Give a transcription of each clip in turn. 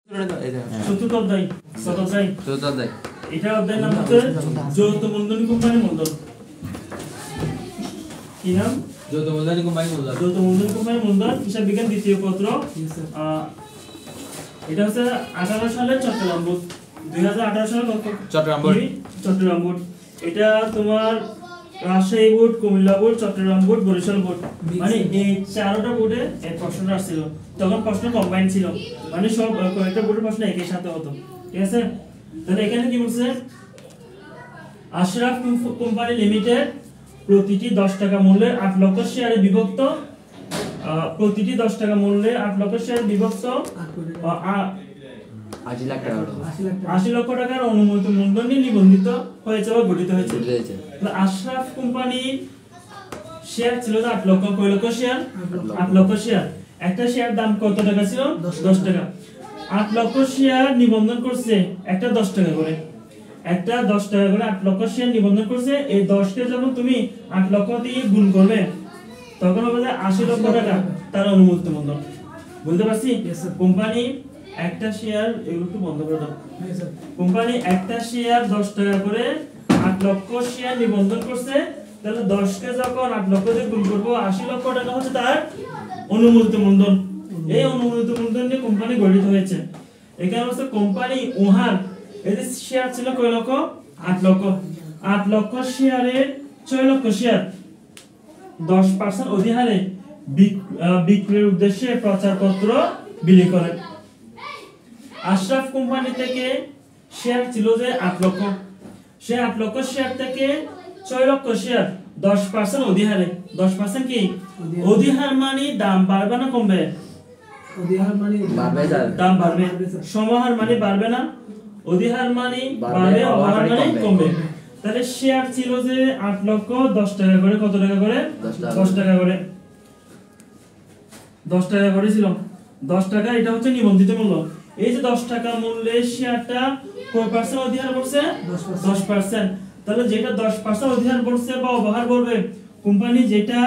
চতুর্থ অধ্যায় এটা অধ্যায় নাম হচ্ছে যৌথ মূলধনী কোম্পানি মূলধন। কি নাম? যৌথ মূলধনী কোম্পানি মূলধন। যৌথ মূলধনী কোম্পানি মূলধন হিসাব বিজ্ঞান দ্বিতীয় পত্র। এটা হচ্ছে 18 সালে চট্টগ্রাম বোর্ড, 2018 সালে চট্টগ্রাম বোর্ড। এটা তোমার Rajshahi board, Cumilla board, Chattogram board, Barishal board, মানে এই চারটা বোর্ডে এই প্রশ্নটা আসছিল। তখন প্রশ্ন কম্বাইন ছিল, মানে সব কয়েকটা বোর্ডের প্রশ্ন একই সাথে হতো। ঠিক আছে, তাহলে এখানে কি বলছে, আশরাফ কোম্পানি লিমিটেড প্রতিটি 10 টাকা মূল্যের 8 লক্ষ শেয়ারে বিভক্ত, প্রতিটি 10 টাকা মূল্যের 8 লক্ষ শেয়ার বিভক্ত 80 লক্ষ টাকার অনুমোদিত মূলধন নিবন্ধিত হয়েছে বা গঠিত হয়েছে। আশরাফ কোম্পানির শেয়ার ছিল 8 লক্ষ, কয় লক্ষ শেয়ার? 8 লক্ষ শেয়ার। একটা শেয়ার দাম কত টাকা ছিল? 10 টাকা। 8 লক্ষ শেয়ার নিবন্ধন করছে, একটা 10 টাকা করে, একটা 10 টাকা করে 8 লক্ষ শেয়ার নিবন্ধন করছে। এই 10 কে যখন তুমি 8 লক্ষ দিয়ে গুণ করবে তখন হবে 80 লক্ষ টাকা তার অনুমোদিত মূলধন। বুঝতে পারছি? কোম্পানি একটা শেয়ার, এগুলো একটু বন্ধ করে দাও। কোম্পানি একটা শেয়ার 10 টাকা করে 8 লক্ষ শেয়ার নিবন্ধন করছে, তাহলে 10 কে যখন 8 লক্ষ দিয়ে গুণ করব 80 লক্ষ টাকা হচ্ছে তার অনুমোদিত মূলধন। এই অনুমোদিত মূলধন নিয়ে কোম্পানি গঠিত হয়েছে। এখানে হচ্ছে কোম্পানি উহার এই যে শেয়ার ছিল কয় লক্ষ? 8 লক্ষ। 8 লক্ষ শেয়ারের 6 লক্ষ শেয়ার 10% অধিহারে বিক্রির উদ্দেশ্যে প্রচারপত্র বিলি করে। আশরাফ কোম্পানি থেকে শেয়ার ছিল যে 8 লক্ষ, সে 8 লক্ষ শেয়ার থেকে 6 লক্ষ শেয়ার 10% অধিহারে, 10% কি অধিহার, মানে দাম বাড়বে না কমবে? অধিহার মানে দাম বাড়বে, সমাহার মানে বাড়বে না, অধিহার মানে বাড়বে, অবহার মানে কমবে। তাহলে শেয়ার ছিল যে 8 লক্ষ, 10 টাকা করে, কত টাকা করে? 10 টাকা করে, 10 টাকা করে ছিল। 10 টাকা এটা হচ্ছে নিবন্ধিত মূল্য। এই যে 10 টাকা মূল্যের শেয়ারটা কয় পার্সেন্ট অধিহার করছে? 10%। তাহলে যেটা 10% অধিহার করছে বা অবহার করবে, কোম্পানি যেটা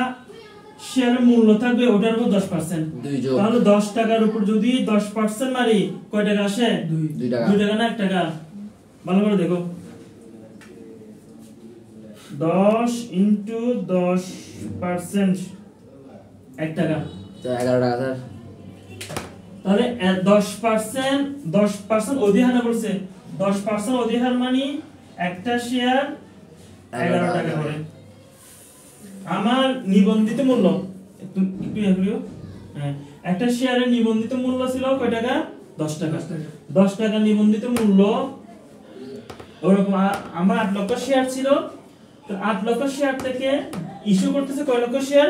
শেয়ারের মূল্য থাকবে ওটার উপর 10%। তাহলে 10 টাকার উপর যদি 10% মারি কয় টাকা আসে? 2 টাকা না 1 টাকা? ভালো করে দেখো, 10 into 10% 1 টাকা, 11 টাকা স্যার। তাহলে 10% অধিহার বলছে, 10% অধিহার মানে একটা শেয়ার 11 টাকা করে। আমার নিবন্ধিত মূল্য একটু একটা শেয়ারের নিবন্ধিত মূল্য ছিল কয় টাকা? 10 টাকা। 10 টাকা নিবন্ধিত মূল্য, ওরকম আমার 8 লক্ষ শেয়ার ছিল, তো 8 লক্ষ শেয়ার থেকে ইস্যু করতেছে কয় লক্ষ শেয়ার?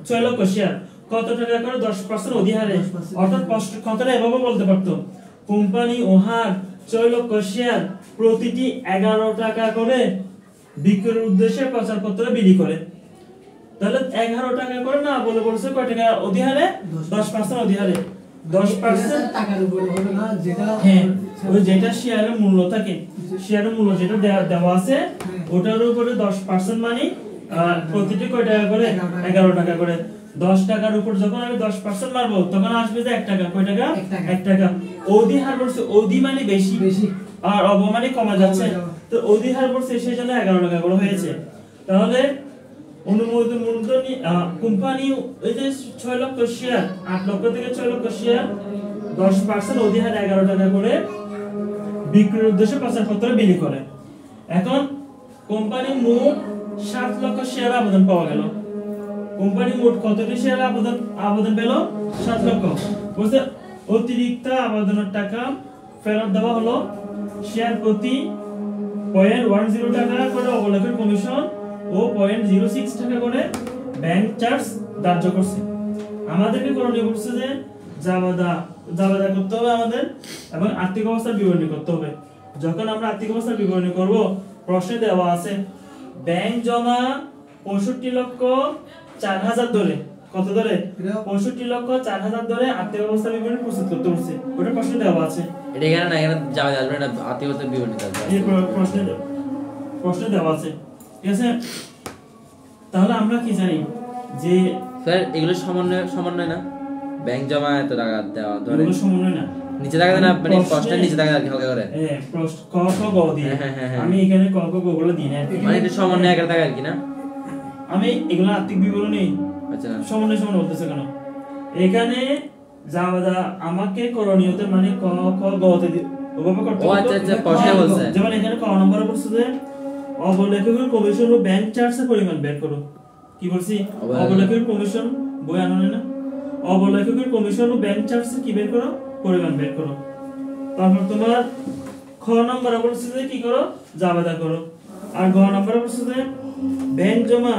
6 লক্ষ শেয়ার। কত টাকা করে? 10% অধিহারে। অর্থাৎ কথাটা এভাবে বলতে পারতো, কোম্পানি ওহার 6 লক্ষ শেয়ার প্রতিটি 11 টাকা করে বিক্রির উদ্দেশ্যে প্রচারপত্র বিলি করে। তাহলে 11 টাকা করে না বলে বলছে কয় টাকা অধিহারে? 10% অধিহারে। 10% টাকার উপরে হলো না, যেটা হ্যাঁ ওই যেটা শেয়ারের মূল্য থাকে, শেয়ারের মূল্য যেটা দেওয়া আছে ওটার উপরে 10% মানে প্রতিটি কয় টাকা করে? 11 টাকা করে। 10 টাকার উপর যখন আমি 10% মারবো তখন আসবে যে 1 টাকা। কয় টাকা? 1 টাকা। অধিহার বলছে, অধি মানে বেশি আর অব মানে কমে যাচ্ছে, তো অধিহার বলছে সেজন্য 11 টাকা করে হয়েছে। তাহলে অনুমোদিত মূলধন কোম্পানি এই যে 6 লক্ষ শেয়ার, 8 লক্ষ থেকে 6 লক্ষ শেয়ার 10% অধিহার 11 টাকা করে বিক্রির উদ্দেশ্যে প্রচারপত্র বিলি করে। এখন কোম্পানি মোট 7 লক্ষ শেয়ার আবেদন পাওয়া গেল। কোম্পানি মোট কতটি শেয়ার আবেদন পেল? 7 লক্ষ। বলছে অতিরিক্ত আবেদনের টাকা ফেরত দেওয়া হলো, শেয়ার প্রতি 0.10 টাকা করে অবলেখের কমিশন ও 0.06 টাকা করে ব্যাংক চার্জ ধার্য করছে। আমাদেরকে করণীয় করছে যে জাবাদা করতে হবে আমাদের, এবং আর্থিক অবস্থার বিবরণী করতে হবে। যখন আমরা আর্থিক অবস্থার বিবরণী করব, প্রশ্নে দেওয়া আছে ব্যাংক জমা 65,04,000 ধরে, কত ধরে? 65,04,000 ধরে আর্থিক অবস্থার বিবরণী প্রস্তুত করতে বলছে। ওটা প্রশ্নে দেওয়া আছে। এটা এখানে না, এখানে যাবে আসবে না, আর্থিক অবস্থার বিবরণী আসবে। এই প্রশ্নে দেওয়া আছে, ঠিক আছে? তাহলে আমরা কি জানি যে স্যার এগুলো সমন্বয় না, ব্যাংক জমা এত টাকা দেওয়া ধরে, এগুলো সমন্বয় না, নিচে দেখা যায় না মানে প্রশ্নের নিচে দেখা যায় হালকা করে প্রশ্ন ক খ গ দিয়ে হ্যাঁ। আমি এখানে ক খ গ গুলো দিই না মানে এটা সমান একের দেখা আর কি না আমি এগুলো আর্থিক বিবরণী আচ্ছা সমান বলতেছে কেন এখানে জাবাদা আমাকে করণীয়তে মানে ক খ গ তে ওভাবে করতে ও আচ্ছা প্রশ্নে বলছে যেমন এখানে ক নম্বরে বলছে যে অবলেখকের কমিশন ও ব্যাংক চার্জের পরিমাণ বের করো কি বলছি অবলেখকের কমিশন বই আনো না অবলেখকের কমিশন ও ব্যাংক চার্জের কি বের করো পরিমাণ বের করো তারপর তোমার খ নম্বরে বলছে যে কি করো জাবেদা করো আর গ নম্বরে বলছে যে ব্যাংক জমা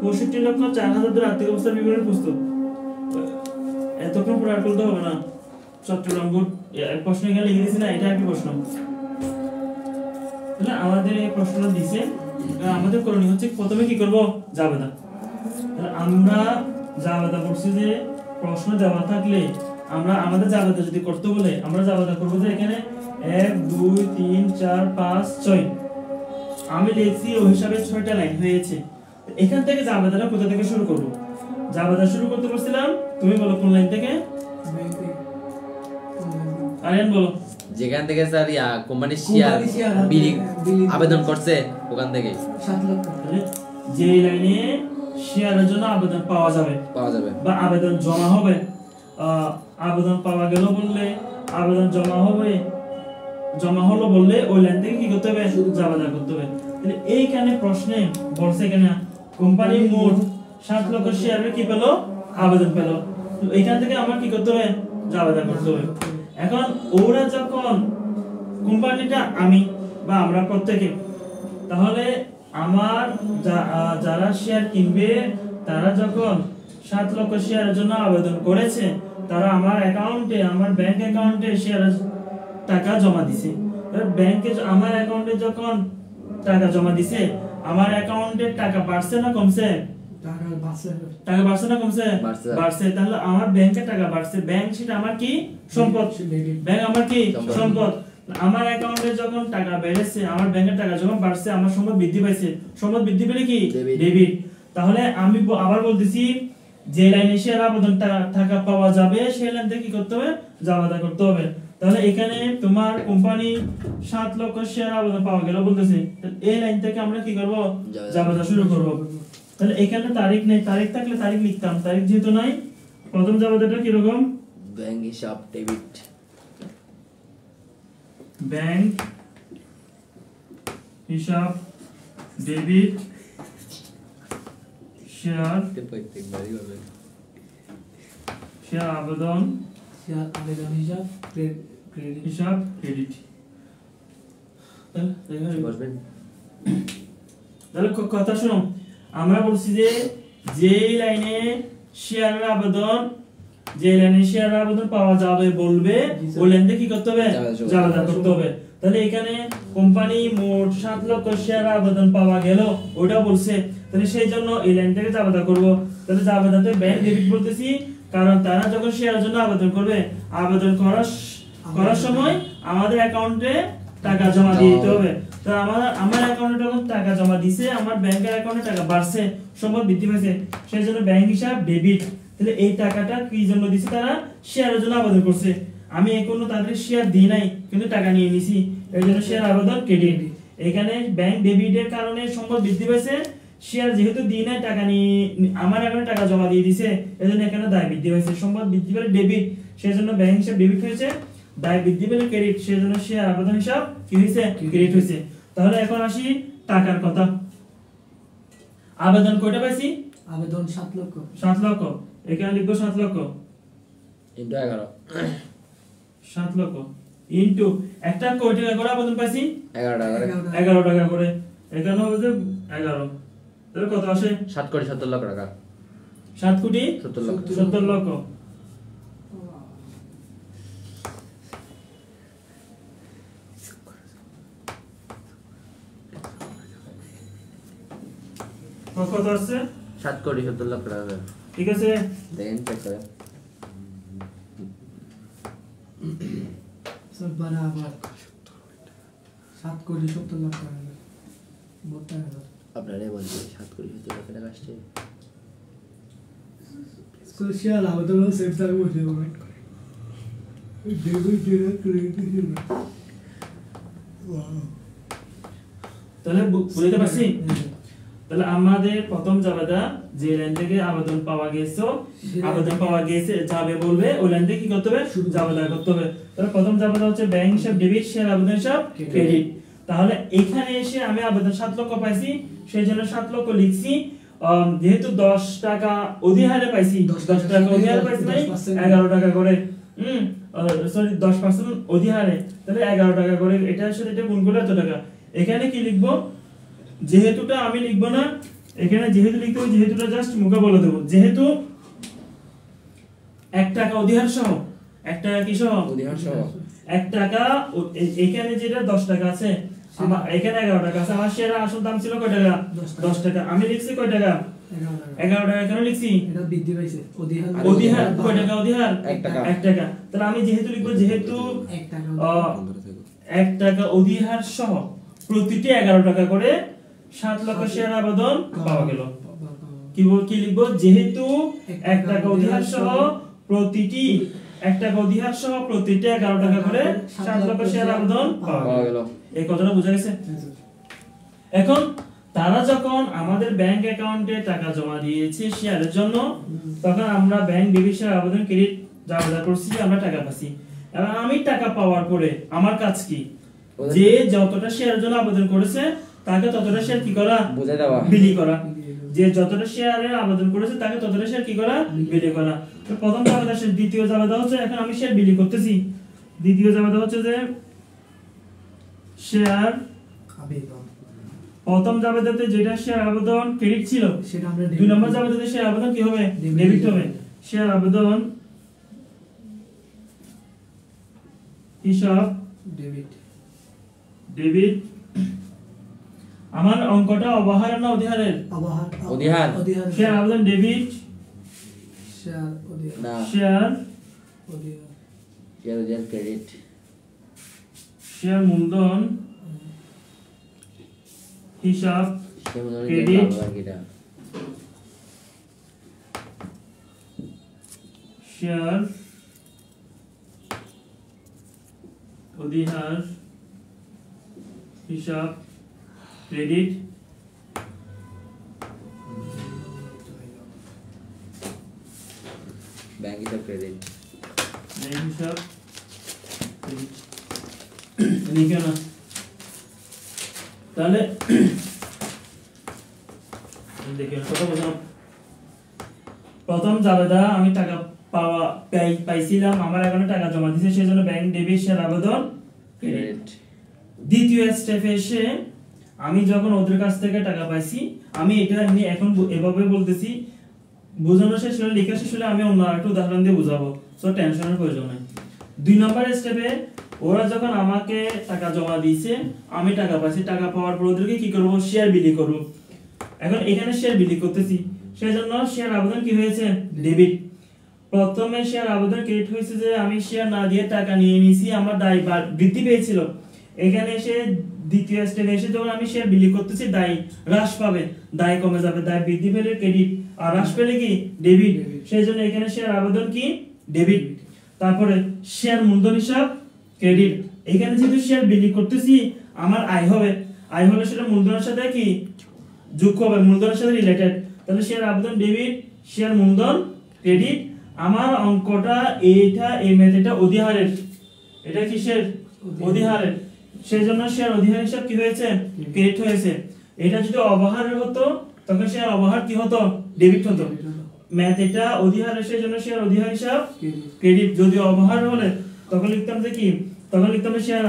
৬৫,০৪,০০০ আর্থিক অবস্থার বিবরণী প্রস্তুত এতক্ষণ পুরো আর করতে হবে না চট্টগ্রাম বোর্ড প্রশ্ন এখানে লিখে দিয়েছি না এটা একই প্রশ্ন তাহলে আমাদের এই প্রশ্নটা দিছে আমাদের করণীয় হচ্ছে প্রথমে কি করব জাবেদা তাহলে আমরা জাবেদা করছি যে প্রশ্ন দেওয়া থাকলে আমরা আমাদের জাবেদা যদি করতে বলে আমরা জাবেদা করব যে এখানে 1 2 3 4 5 6 আমি লিখছি ওই হিসাবে 6টা লাইন হয়েছে এখান থেকে জাবেদাটা কোথা থেকে শুরু করব জাবেদা শুরু করতে বলছিলাম তুমি বলো কোন লাইন থেকে আরিয়ান বলো যেখান থেকে স্যার কোম্পানির শেয়ার বিলি আবেদন করছে ওখান থেকে 7 লক্ষ যে লাইনে শেয়ারের জন্য আবেদন পাওয়া যাবে বা আবেদন জমা হবে আবেদন পাওয়া গেল বললে আবেদন জমা হলো বললে ওই লাইন থেকে কি করতে হবে জাবেদা করতে হবে তাহলে এইখানে প্রশ্নে বলছে এখানে কোম্পানি মোট 7 লক্ষ শেয়ারের কি পেল আবেদন পেল তো এইখান থেকে আমার কি করতে হবে জাবেদা করতে হবে এখন ওরা যখন কোম্পানিটা আমি বা আমরা প্রত্যেকে তাহলে আমার যারা শেয়ার কিনবে তারা যখন 7 লক্ষ শেয়ারের জন্য আবেদন করেছে তারা আমার অ্যাকাউন্টে আমার ব্যাংক অ্যাকাউন্টে শেয়ারের টাকা জমা দিছে ব্যাংকে আমার অ্যাকাউন্টে যখন টাকা জমা দিছে আমার অ্যাকাউন্টে টাকা বাড়ছে না কমছে টাকা বাড়ছে না কমছে বাড়ছে তাহলে আমার ব্যাংকে টাকা বাড়ছে ব্যাংক সেটা আমার কি সম্পদ ব্যাংক আমার কি সম্পদ আমার অ্যাকাউন্টে যখন টাকা বেড়েছে আমার ব্যাংকের টাকা যখন বাড়ছে আমার সম্পদ বৃদ্ধি পাইছে সম্পদ বৃদ্ধি পেলে কি ডেবিট তাহলে আমি আবার বলতেছি যে লাইনে শেয়ার আবেদন টাকা পাওয়া যাবে সেই লাইন থেকে কি করতে হবে জাবেদা করতে হবে তাহলে এখানে তোমার কোম্পানি 7 লক্ষ শেয়ার আবেদন পাওয়া গেল বলতেছে তাহলে এই লাইন থেকে আমরা কি করব জাবেদা শুরু করব তাহলে এখানে তারিখ নেই তারিখ থাকলে তারিখ লিখতাম তারিখ যেহেতু নাই প্রথম জাবেদাটা কি রকম ব্যাংক হিসাব ডেবিট ব্যাংক হিসাব ডেবিট শেয়ার প্রত্যেকবারই হবে শেয়ার আবেদন হিসাব ক্রেডিট হিসাব ক্রেডিট তাহলে কথা শুনো আমরা বলছি যে লাইনে শেয়ারের আবেদন পাওয়া যাবে বলবে ওই লাইন থেকে কি করতে হবে জাবেদা করতে হবে তাহলে এখানে কোম্পানি মোট 7 লক্ষ শেয়ার আবেদন পাওয়া গেল ওটা বলছে তাহলে সেই জন্য এই লাইন থেকে জাবেদা করব তাহলে জাবেদাতে ব্যাংক ডেবিট বলতেছি কারণ তারা যখন শেয়ারের জন্য আবেদন করবে আবেদন করার সময় আমাদের অ্যাকাউন্টে টাকা জমা দিতে হবে তো আমার অ্যাকাউন্টে যখন টাকা জমা দিছে আমার ব্যাংকের অ্যাকাউন্টে টাকা বাড়ছে সম্পদ বৃদ্ধি পেয়েছে সেই জন্য ব্যাংক হিসাব ডেবিট তাহলে এই টাকাটা কি জন্য দিছে তারা শেয়ারের জন্য আবেদন করছে আমি এখনো তাদের শেয়ার দিই নাই কিন্তু টাকা নিয়ে নিছি এর জন্য শেয়ার আবেদন ক্রেডিট এখানে ব্যাংক ডেবিটের কারণে সম্পদ বৃদ্ধি পেয়েছে শেয়ার যেহেতু দিই নাই টাকা নিয়ে আমার অ্যাকাউন্টে টাকা জমা দিয়ে দিছে এজন্য এখানে দায় বৃদ্ধি পেয়েছে সম্পদ বৃদ্ধি পেলে ডেবিট সেজন্য ব্যাংক হিসাব ডেবিট হয়েছে দায় বৃদ্ধি পেলে ক্রেডিট সেজন্য শেয়ার আবেদন হিসাব কি হয়েছে ক্রেডিট হয়েছে তাহলে এখন আসি টাকার কথা আবেদন কয়টা পাইছি আবেদন 7 লক্ষ 7 লক্ষ এখানে লিখবো 7 লক্ষ ইনটু 11 7 লক্ষ ইনটু একটা কয় টাকা করে আবেদন পাইছি 11 টাকা করে এখানে হবে যে 11 তাহলে কত আসে 7 কোটি 70 লক্ষ টাকা 7 কোটি 70 লক্ষ কত আসছে 7 কোটি 70 লক্ষ টাকা ঠিক আছে দেখেন চেক করে সব বরাবর 7 কোটি 70 লক্ষ টাকা মোটা আপনারাই বলছেন 7 কোটি 70 লক্ষ টাকা আসছে সোশ্যাল আবেদন সেফ থাকবে তাহলে বুঝতে পারছি? তাহলে আমাদের প্রথম জাবেদা যে লাইন থেকে আবেদন পাওয়া গেছে যাবে বলবে ওই লাইন থেকে কি করতে হবে? জাবেদা করতে হবে। তাহলে প্রথম জাবেদা হচ্ছে ব্যাংক হিসাব ডেবিট, শেয়ার আবেদন হিসাব ক্রেডিট। তাহলে এখানে এসে আমি আবেদন 7 লক্ষ পাইছি, সেই জন্য 7 লক্ষ লিখছি। যেহেতু 10 টাকা অধিহারে পাইছি, 10 টাকা অধিহারে পাইছি মানে 11 টাকা করে, সরি 10% অধিহারে, তাহলে 11 টাকা করে এটার সাথে এটা গুণ করলে এত টাকা। এখানে কি লিখবো? যেহেতুটা আমি লিখবো না, এখানে যেহেতু লিখতে হবে, যেহেতুটা জাস্ট মুখে বলে দেবো। যেহেতু 1 টাকা অধিহার সহ, 1 টাকা কি সহ? অধিহার সহ 1 টাকা, এখানে যেটা 10 টাকা আছে, আমার এখানে 11 টাকা আছে, আমার শেয়ারের আসল দাম ছিল কয় টাকা? 10 টাকা। আমি লিখছি কয় টাকা? 11 টাকা। কেন লিখছি? এটা বৃদ্ধি পাইছে অধিহার কয় টাকা? অধিহার 1 টাকা। 1 টাকা। তাহলে আমি যেহেতু লিখবো যেহেতু 1 টাকা 1 টাকা অধিহার সহ প্রতিটি 11 টাকা করে 7 লক্ষ শেয়ার আবেদন পাওয়া গেল। কি লিখবো? যেহেতু 1 টাকা অধিহার সহ প্রতিটি 1 টাকা অধিহার সহ প্রতিটি 11 টাকা করে 7 লক্ষ শেয়ার আবেদন পাওয়া গেল। এই কথাটা বোঝা গেছে? এখন তারা যখন আমাদের ব্যাংক অ্যাকাউন্টে টাকা জমা দিয়েছে শেয়ারের জন্য, তখন আমরা ব্যাংক ডেবিট শেয়ার আবেদন ক্রেডিট জাবেদা করছি, আমরা টাকা পাচ্ছি। এবং আমি টাকা পাওয়ার পরে আমার কাজ কি? যে যতটা শেয়ারের জন্য আবেদন করেছে তাকে ততটা শেয়ার কি করা? বুঝাই দেওয়া, বিলি করা। যে যতটা শেয়ারে আবেদন করেছে তাকে ততটা শেয়ার কি করা? বিলি করা। তো প্রথম জাবেদা শেষ, দ্বিতীয় জাবেদা হচ্ছে এখন আমি শেয়ার বিলি করতেছি। দ্বিতীয় জাবেদা হচ্ছে যে শেয়ার আবেদন। প্রথম জাবেদাতে যেটা শেয়ার আবেদন ক্রেডিট ছিল, সেটা আমরা 2 নম্বর জাবেদাতে শেয়ার আবেদন কি হবে? ডেবিট হবে। শেয়ার আবেদন হিসাব ডেবিট। আমার অঙ্কটা অবহার না অধিহারের? অধিহার। শেয়ার আবেদন ডেবিট, শেয়ার অধিহার না শেয়ার অধিহার শেয়ার অধিহার ক্রেডিট, শেয়ার মূলধন হিসাব ক্রেডিট, শেয়ার অধিহার হিসাব ক্রেডিট, ব্যাংক হিসাব ক্রেডিট, ব্যাংক হিসাব ক্রেডিট। লিখে না তাহলে দেখেন কথা বললাম। প্রথম জাবেদা আমি টাকা পাইছিলাম, আমার এখানে টাকা জমা দিয়েছে, সেজন্য ব্যাংক ডেবিট শেয়ার আবেদন ক্রেডিট। দ্বিতীয় স্টেপে এসে আমি যখন ওদের কাছ থেকে টাকা পাইছি, আমি এটা এখন এভাবে বলতেছি, বোঝানো শেষ হলে লেখা শেষ হলে আমি অন্য আরেকটা উদাহরণ দিয়ে বুঝাবো, সো টেনশনের প্রয়োজন নেই। 2 নম্বর স্টেপে ওরা যখন আমাকে টাকা জমা দিয়েছে, আমি টাকা পাইছি, টাকা পাওয়ার পর ওদেরকে কি করব? শেয়ার বিলি করব। এখন এখানে শেয়ার বিলি করতেছি, সেজন্য শেয়ার আবেদন কি হয়েছে? ডেবিট। প্রথমে শেয়ার আবেদন ক্রেডিট হয়েছে যে আমি শেয়ার না দিয়ে টাকা নিয়ে নিয়েছি, আমার দায় বৃদ্ধি পেয়েছিল। এখানে এসে দ্বিতীয় স্টেপে এসে যখন আমি শেয়ার বিলি করতেছি, দায় হ্রাস পাবে, দায় কমে যাবে, দায় বৃদ্ধি পেলে ক্রেডিট, আর হ্রাস পেলে কি? ডেবিট। সেজন্য এখানে শেয়ার আবেদন কি? ডেবিট। তারপরে শেয়ার মূলধন হিসাব ক্রেডিট। এখানে যেহেতু শেয়ার বিলি করতেছি, আমার আয় হবে, আয় হলে সেটা মূলধনের সাথে কি যোগ হবে, মূলধনের সাথে রিলেটেড। তাহলে শেয়ার আবেদন ডেবিট, শেয়ার মূলধন ক্রেডিট। আমার অঙ্কটা এইটা, এই মেথডটা অধিহারের, এটা কিসের? অধিহারের। সেজন্য শেয়ার অধিহার হিসাব কি হয়েছে? ক্রেডিট হয়েছে। এটা যদি অবহারের হতো তখন শেয়ার অবহার কি হতো? ডেবিট হতো। ম্যাথ এটা অধিহারের, সেজন্য শেয়ার অধিহার হিসাব ক্রেডিট। যদি অবহার হলে তখন লিখতাম যে কি? তখন লিখতাম শেয়ার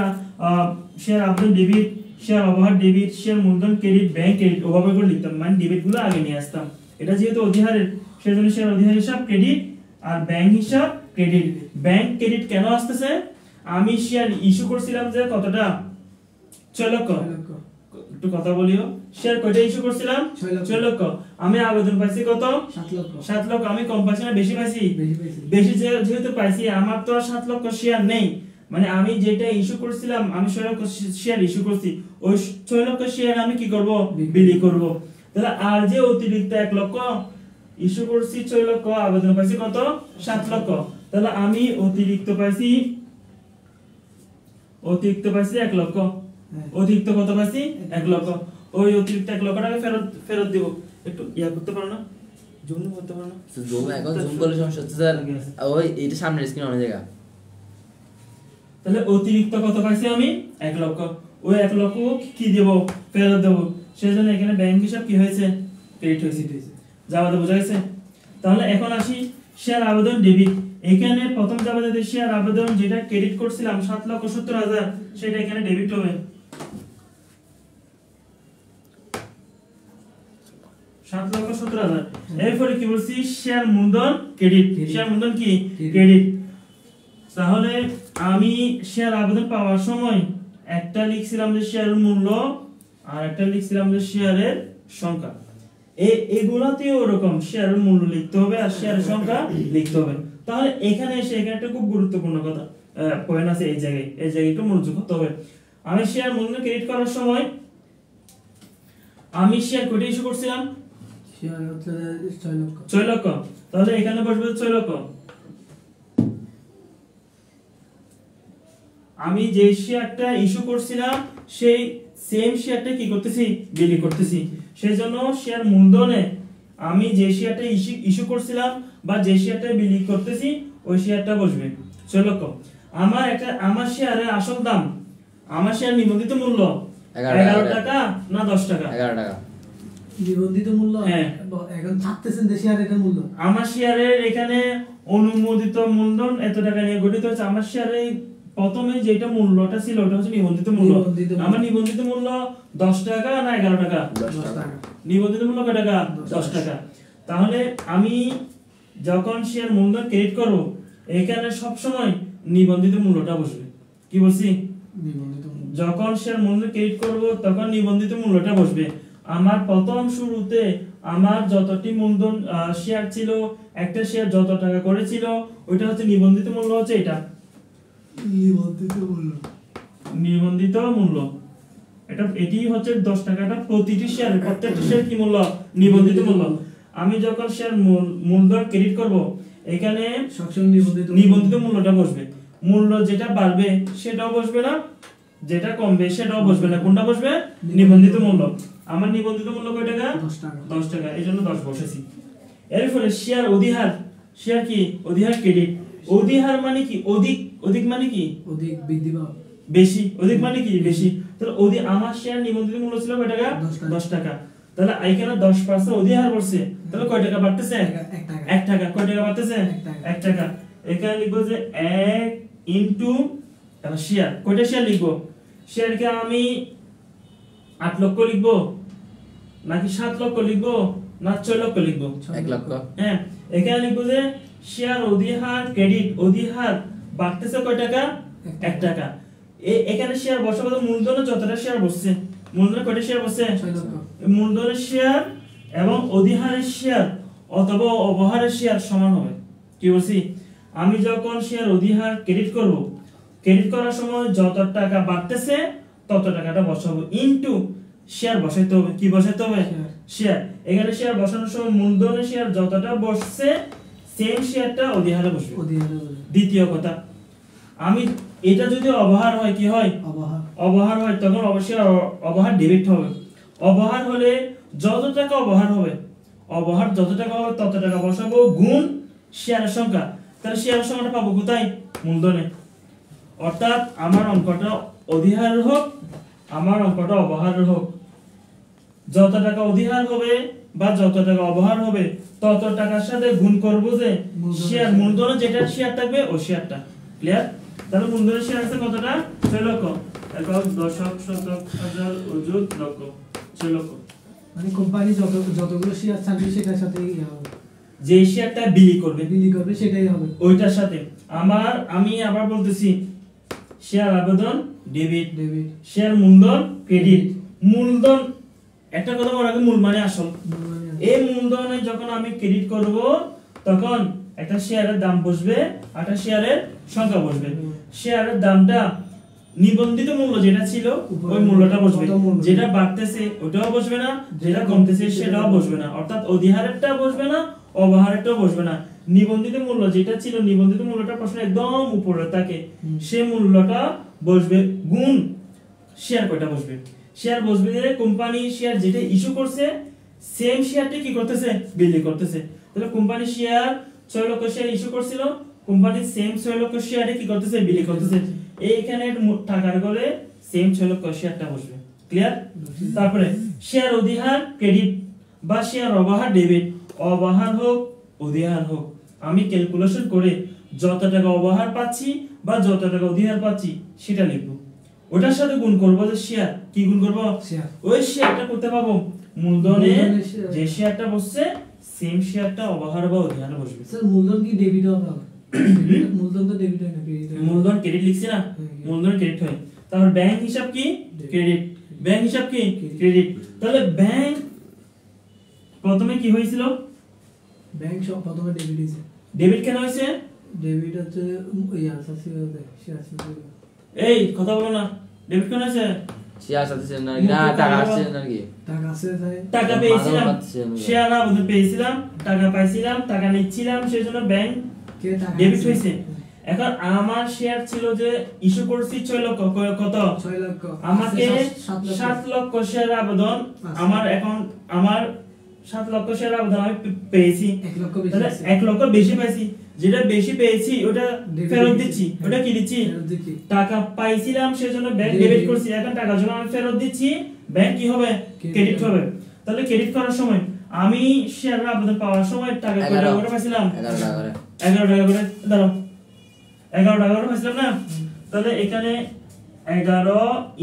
আবেদন ডেবিট, শেয়ার অবহার ডেবিট, শেয়ার মূলধন ক্রেডিট, ব্যাংক ক্রেডিট, ওভাবে করে লিখতাম, মানে ডেবিট গুলো আগে নিয়ে আসতাম। এটা যেহেতু অধিহারের, সেজন্য শেয়ার অধিহার হিসাব ক্রেডিট আর ব্যাংক হিসাব ক্রেডিট। ব্যাংক ক্রেডিট কেন আসতেছে? আমি শেয়ার ইস্যু করছিলাম যে কতটা? 6 লক্ষ। একটু কথা বলিও, শেয়ার কয়টা ইস্যু করছিলাম? 6 লক্ষ। আমি আবেদন পাইছি কত? 7 লক্ষ। আমি কম পাইছি না বেশি পাইছি? বেশি যেহেতু পাইছি, আমার তো আর 7 লক্ষ শেয়ার নেই, মানে আমি যেটা ইস্যু করছিলাম, আমি 6 লক্ষ শেয়ার ইস্যু করছি, ওই 6 লক্ষ শেয়ার আমি কি করব? বিলি করব। তাহলে আর যে অতিরিক্ত 1 লক্ষ ইস্যু করছি, 6 লক্ষ, আবেদন পাইছি কত? 7 লক্ষ। তাহলে আমি অতিরিক্ত পাইছি অতিরিক্ত পাইছি 1 লক্ষ, হ্যাঁ। অতিরিক্ত কত পাইছি 1 লক্ষ, ওই অতিরিক্ত 1 লক্ষ টাকা ফেরত দিব। একটু ইয়া করতে পারো না, জুম করতে পারো না? জুম এখন জুম করলে সমস্যা হচ্ছে স্যার, ওই এইটা সামনের স্ক্রিন অনেক জায়গা। তাহলে অতিরিক্ত কত পাইছি আমি 1 লক্ষ, ওই 1 লক্ষ কি দেব, ফেরত দেব। সেজন্য এখানে ব্যাংক হিসাব কি হয়েছে, ক্রেডিট হয়েছে। যাওয়াতে বোঝা গেছে। তাহলে এখন আসি শেয়ার আবেদন ডেবিট। এখানে প্রথম যাওয়াতে শেয়ার আবেদন যেটা ক্রেডিট করছিলাম 7,70,000 সেটা এখানে ডেবিট হবে 7,70,000। এরপরে কি বলছি, শেয়ার মূলধন ক্রেডিট, শেয়ার মূলধন কি ক্রেডিট। তাহলে আমি শেয়ার আবেদন পাওয়ার সময় একটা লিখছিলাম যে শেয়ারের মূল্য আর একটা লিখছিলাম যে শেয়ারের সংখ্যা। এগুলাতেও ওরকম শেয়ারের মূল্য লিখতে হবে আর শেয়ারের সংখ্যা লিখতে হবে। তাহলে এখানে এসে এখানে একটা খুব গুরুত্বপূর্ণ কথা পয়েন্ট আছে, এই জায়গায় একটু মনোযোগ করতে হবে। আমি শেয়ার মূলধন ক্রেডিট করার সময় আমি শেয়ার কোটি ইস্যু করছিলাম শেয়ার হচ্ছে 6 লক্ষ। 6 লক্ষ। তাহলে এখানে বসবে 6 লক্ষ। আমি যে শেয়ারটা ইস্যু করছিলাম সেই সেম শেয়ারটা কি করতেছি, বিলি করতেছি। সেজন্য শেয়ার মূলধনে আমি যে শেয়ারটা ইস্যু করছিলাম বা যে শেয়ারটা বিলি করতেছি ওই শেয়ারটা বসবে 6 লক্ষ। আমার শেয়ারের আসল দাম, আমার শেয়ার নিবন্ধিত মূল্য 11 টাকা না 10 টাকা? 11 টাকা নিবন্ধিত মূল্য। হ্যাঁ। এখন থাকতেছেন যে শেয়ারের মূল্য, আমার শেয়ারের এখানে অনুমোদিত মূলধন এত টাকা নিয়ে গঠিত হচ্ছে। আমার শেয়ারে প্রথমে যেটা মূল্যটা ছিল ওটা হচ্ছে নিবন্ধিত মূল্য। আমার নিবন্ধিত মূল্য 10 টাকা না 11 টাকা? 10 টাকা। নিবন্ধিত মূল্য কত টাকা? 10 টাকা। তাহলে আমি যখন শেয়ার মূলধন ক্রেডিট করব এখানে সব সময় নিবন্ধিত মূল্যটা বসবে। কি বলছি? নিবন্ধিত মূল্য। যখন শেয়ার মূলধন ক্রেডিট করব তখন নিবন্ধিত মূল্যটা বসবে। আমার প্রথম শুরুতে আমার যতটি মূলধন শেয়ার ছিল, একটা শেয়ার যত টাকা করেছিল ওইটা হচ্ছে নিবন্ধিত মূল্য, হচ্ছে এটা নিবন্ধিত মূল্য। নিবন্ধিত মূল্য। এটি হচ্ছে 10 টাকাটা প্রতিটি শেয়ারের, প্রত্যেকটা শেয়ার কি মূল্য, নিবন্ধিত মূল্য। আমি যখন শেয়ার মূলধন ক্রেডিট করব এখানে সবসময় নিবন্ধিত মূল্যটা বসবে। মূল্য যেটা বাড়বে সেটাও বসবে না, যেটা কমবে সেটাও বসবে না। কোনটা বসবে? নিবন্ধিত মূল্য। আমার নিবন্ধিত মূল্য কয় টাকা? 10 টাকা। 10 টাকা, এই জন্য 10 বসেছি। এর ফলে শেয়ার অধিহার, শেয়ার কি অধিহার ক্রেডিট। অধিহার মানে কি? অধিক মানে কি? অধিক বৃদ্ধি পাওয়া, বেশি। অধিক মানে কি? বেশি। তাহলে আমার শেয়ার নিবন্ধিত মূল্য ছিল কয় টাকা? 10 টাকা। তাহলে এখানে 10% অধিহার বসছে, তাহলে কয় টাকা বাড়তেছে? 1 টাকা। কয় টাকা বাড়তেছে? 1 টাকা। এখানে লিখবো যে 1 ইনটু শেয়ার। কয়টা শেয়ার লিখবো? শেয়ারকে আমি 8 লক্ষ লিখবো নাকি 7 লক্ষ লিখবো না 6 লক্ষ লিখবো? 1 লক্ষ। হ্যাঁ, এখানে লিখবো যে শেয়ার অধিহার ক্রেডিট, অধিহার বাড়তেছে কয় টাকা? 1 টাকা। এখানে শেয়ার বসাবো তো মূলধনে যতটা শেয়ার বসছে, মূলধনে কয়টা শেয়ার বসছে? 6 লক্ষ। মূলধনের শেয়ার এবং অধিহারের শেয়ার অথবা অবহারের শেয়ার সমান হবে। কি বলছি? আমি যখন শেয়ার অধিহার ক্রেডিট করব, ক্রেডিট করার সময় যত টাকা বাড়তেছে তত টাকাটা বসাবো ইনটু শেয়ার বসাইতে হবে। কি বসাইতে হবে? শেয়ার। এখানে শেয়ার বসানোর সময় মূলধনের শেয়ার যতটা বসছে সেম শেয়ারটা অধিহারে বসবে। দ্বিতীয় কথা, আমি এটা যদি অবহার হয়, কি হয়? অবহার হয়, তখন অবশ্যই অবহার ডেবিট হবে। অবহার হলে যত টাকা অবহার হবে, অবহার যত টাকা হবে তত টাকা বসাবো গুণ শেয়ারের সংখ্যা। তাহলে শেয়ারের সংখ্যাটা পাবো কোথায়? মূলধনে। অর্থাৎ আমার অঙ্কটা অধিহার হোক আমার অঙ্কটা অবহার হোক, যত টাকা অধিহার হবে বা যত টাকা অবহার হবে তত টাকার সাথে গুণ করব যে শেয়ার মূলধনে যেটা শেয়ার থাকবে ওই শেয়ারটা। ক্লিয়ার? তাহলে মূলধনের শেয়ার আছে কতটা? 6 লক্ষ। একক, দশক, শতক, হাজার, অযুত, লক্ষ। 6 লক্ষ। মানে কোম্পানি যতগুলো শেয়ার থাকবে সেটার সাথেই হবে, যে শেয়ারটা বিলি করবে সেটাই হবে ওইটার সাথে। আমি আবার বলতেছি, শেয়ার আবেদন ডেবিট, শেয়ার মূলধন ক্রেডিট। মূলধন একটা কথা মনে রাখবেন, মূল মানে আসল। এই মূলধনে যখন আমি ক্রেডিট করব তখন একটা শেয়ারের দাম বসবে আর একটা শেয়ারের সংখ্যা বসবে। শেয়ারের দামটা নিবন্ধিত মূল্য যেটা ছিল ওই মূল্যটা বসবে, যেটা বাড়তেছে ওটাও বসবে না, যেটা কমতেছে সেটাও বসবে না। অর্থাৎ অধিহারেরটা বসবে না, অবহারেরটাও বসবে না। নিবন্ধিত মূল্য যেটা ছিল, নিবন্ধিত মূল্যটা প্রশ্ন একদম উপরে থাকে, সেই মূল্যটা বসবে গুণ শেয়ার কয়টা বসবে, শেয়ার বসবে যে কোম্পানি শেয়ার যেটা ইস্যু করছে সেম শেয়ারটা কি করতেছে বিলি করতেছে। তাহলে কোম্পানি শেয়ার 6 লক্ষ শেয়ার ইস্যু করছিল, কোম্পানি সেম 6 লক্ষ শেয়ারে কি করতেছে বিলি করতেছে। এইখানে টাকার করে সেম 6 লক্ষ শেয়ারটা বসবে। ক্লিয়ার? তারপরে শেয়ার অধিহার ক্রেডিট বা শেয়ার অবহার ডেবিট, অবহার হোক অধিহার হোক আমি ক্যালকুলেশন করে যত টাকা অবহার পাচ্ছি বা যত টাকা অধিহার পাচ্ছি সেটা লিখবো, ওটার সাথে গুণ করব যে শেয়ার কি গুণ করব শেয়ার, ওই শেয়ারটা করতে পাবো মূলধনে মূলধনের শেয়ার। যে শেয়ারটা বসছে সেম শেয়ারটা অবহার বা অধিহারে বসবে। স্যার মূলধন কি ডেবিট হবে? মূলধন তো ডেবিট হয় না, ক্রেডিট হয়। মূলধন ক্রেডিট লিখছি না, মূলধন ক্রেডিট হয়। তাহলে ব্যাংক হিসাব কি ক্রেডিট, ব্যাংক হিসাব কি ক্রেডিট। তাহলে ব্যাংক প্রথমে কি হয়েছিল, ব্যাংক সব প্রথমে ডেবিট হয়েছে। ডেবিট কেন হয়েছে? ডেবিট হচ্ছে ওই আসাসি হবে শেয়ার ছিল। এই কথা বলো না, ডেবিট কেন হয়েছে? শেয়ার আছে না টাকা আসছে নাকি, টাকা আছে তাই টাকা পেয়েছিলাম, পাচ্ছে না। শেয়ার আবদ্ধ পেয়েছিলাম, টাকা পাইছিলাম, টাকা নিচ্ছিলাম, সেজন্য ব্যাংক কে টাকা ডেবিট আছে? হয়েছে। এখন আমার শেয়ার ছিল যে ইস্যু করছি 6 লক্ষ, কত 6 লক্ষ, আমাকে আছে 7 লক্ষ শেয়ার আবেদন আছে। আমার এখন আমার 7 লক্ষ শেয়ার আবেদন আমি পেয়েছি, 1 লক্ষ বেশি তাহলে আছে। 1 লক্ষ বেশি পাইছি, যেটা বেশি পেয়েছি ওটা ডেবিট ফেরত দিচ্ছি। দিচ্ছি, ওটা কি দিচ্ছি ফেরত দিচ্ছি। টাকা পাইছিলাম সেজন্য ব্যাংক ডেবিট। ডেবিট করছি, এখন টাকা যখন আমি ফেরত দিচ্ছি ব্যাংক কি হবে ক্রেডিট হবে। তাহলে ক্রেডিট করার সময় আমি শেয়ার আবেদন পাওয়ার সময় টাকা কত টাকা করে পাইছিলাম 11 টাকা করে, 11 টাকা করে, দাঁড়াও 11 টাকা করে পাইছিলাম না। তাহলে এখানে 11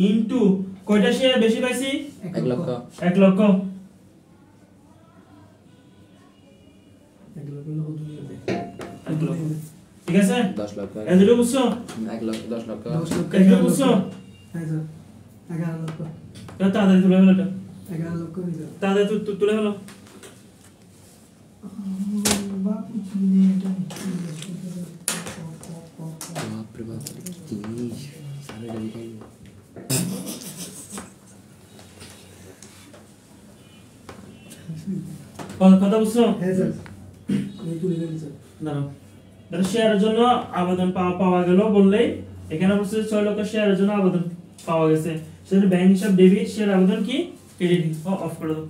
ইনটু কয়টা শেয়ার বেশি পাইছি 1 লক্ষ, 1 লক্ষ, 1 লক্ষ লোক দুনিয়া দেয়। 1 লক্ষ ঠিক আছে 10 লক্ষ, এজন্য বুঝছো 1 লক্ষ 10 লক্ষ, 10 লক্ষ, এজন্য 11 বুঝছো লক্ষ। হ্যাঁ স্যার, 11 লক্ষ, তাড়াতাড়ি তুলে ফেলো এটা, 11 লক্ষ নিতে। তাড়াতাড়ি তুলে ফেলো। বাপু কি নিয়ে এটা? বাপরে বাপ কি জিনিস সারে গাড়ি খাই। কথা বুঝছো? হ্যাঁ স্যার, এই তুলে দিন স্যার। দাঁড়াও, তাহলে শেয়ারের জন্য আবেদন পাওয়া গেল বললেই এখানে বলছে 6 লক্ষ শেয়ারের জন্য আবেদন পাওয়া গেছে, সেটা ব্যাংক হিসাব ডেবিট, শেয়ার আবেদন কি ক্রেডিট। অফ করে দাও।